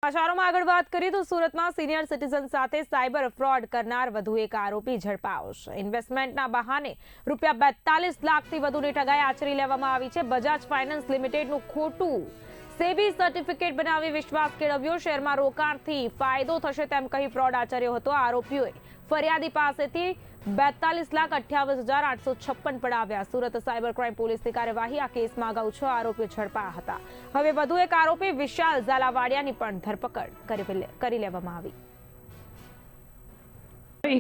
સમાચારોમાં આગળ વાત કરીએ તો સુરતમાં સિનિયર સિટીઝન સાથે સાયબર ફ્રોડ કરનાર વધુ એક આરોપી ઝડપાયો છે। ઇન્વેસ્ટમેન્ટના બહાને રૂપિયા 42 લાખથી વધુની ઠગાઈ આચરી લેવામાં આવી છે। બજાજ ફાઇનાન્સ લિમિટેડનું ખોટું સેબી સર્ટિફિકેટ બનાવી વિશ્વાસ કેળવ્યો। શેરમાં રોકાણથી ફાયદો થશે તેમ કહી ફ્રોડ આચર્યો હતો। આરોપીઓએ ફરિયાદી પાસેથી 42,58,856 પડાવ્યા। સુરત સાયબર ક્રાઇમ પોલીસની કાર્યવાહી। આ કેસમાં અગાઉ 6 આરોપીઓ ઝડપાયા હતા। હવે વધુ એક આરોપી વિશાલ ઝાલાવાડિયાની પણ ધરપકડ કરી લેવામાં આવી।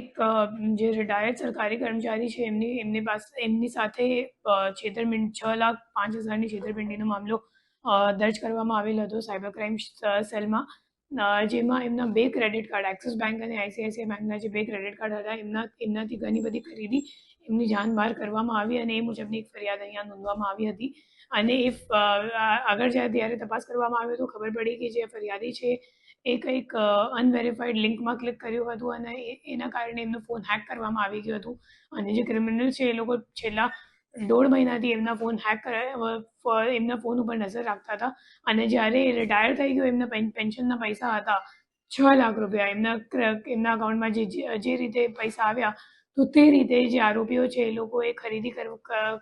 એક જે રિટાયર્ડ સરકારી કર્મચારી છે એમની સાથે છેતરપિંડી 6,05,000ની છેતરપિંડીનો મામલો દર્જ કરવામાં આવેલો હતો સાયબર ક્રાઇમ સેલમાં, જેમાં એમના 2 ક્રેડિટ કાર્ડ, એક્સિસ બેંક અને આઈસીઆઈસીઆઈ બેંકના જે 2 ક્રેડિટ કાર્ડ હતા એમનાથી ઘણી બધી ખરીદી એમની જાન બહાર કરવામાં આવી અને એ મુજબની એક ફરિયાદ અહીંયા નોંધવામાં આવી હતી। અને આગળ જ્યારે તપાસ કરવામાં આવી તો ખબર પડી કે જે ફરિયાદી છે એ કંઈક અનવેરીફાઈડ લિંકમાં ક્લિક કર્યું હતું અને એના કારણે એમનો ફોન હેક કરવામાં આવી ગયો હતું। અને જે ક્રિમિનલ છે એ લોકો છેલ્લા 1.5 મહિનાથી એમના ફોન ઉપર નજર રાખતા હતા। અને જ્યારે રિટાયર થઈ ગયો, એમના પેન્શનના પૈસા હતા 6 લાખ રૂપિયા એમના અકાઉન્ટમાં જે રીતે પૈસા આવ્યા તો તે રીતે જે આરોપીઓ છે એ લોકોએ ખરીદી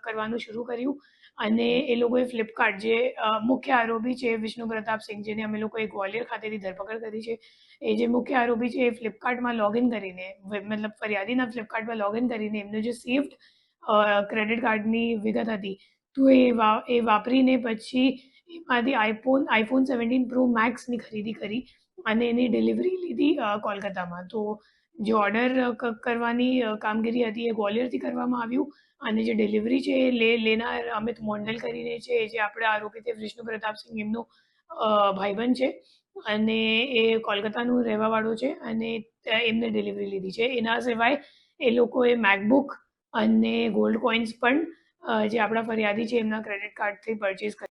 કરવાનું શરૂ કર્યું। અને એ લોકોએ ફ્લિપકાર્ટ, જે મુખ્ય આરોપી છે વિષ્ણુ પ્રતાપ સિંહ, જેને અમે લોકોએ ગ્વાલિયર ખાતેથી ધરપકડ કરી છે, એ જે મુખ્ય આરોપી છે એ ફ્લિપકાર્ટમાં લોગિન કરીને, મતલબ ફરિયાદીના ફ્લિપકાર્ટમાં લોગિન કરીને એમનું જે સેવ્ડ ક્રેડિટ કાર્ડની વિગત હતી તો એ વાપરીને પછી એમાંથી આઈફોન 17 પ્રો મેક્સની ખરીદી કરી અને એની ડિલિવરી લીધી કોલકાતામાં। તો જે ઓર્ડર કરવાની કામગીરી હતી એ ગ્વાલિયરથી કરવામાં આવ્યું અને જે ડિલિવરી છે એ લેનાર અમિત મોંડલ કરીને છે, જે આપણા આરોપી છે વિષ્ણુ પ્રતાપ સિંહ એમનો ભાઈબંધ છે અને એ કોલકાતાનું રહેવાવાળો છે અને એમને ડિલિવરી લીધી છે। એના સિવાય એ લોકોએ મેકબુક અને ગોલ્ડ કોઇન્સ પણ જે આપણા ફરિયાદી છે એમના ક્રેડિટ કાર્ડથી પરચેસ કરી।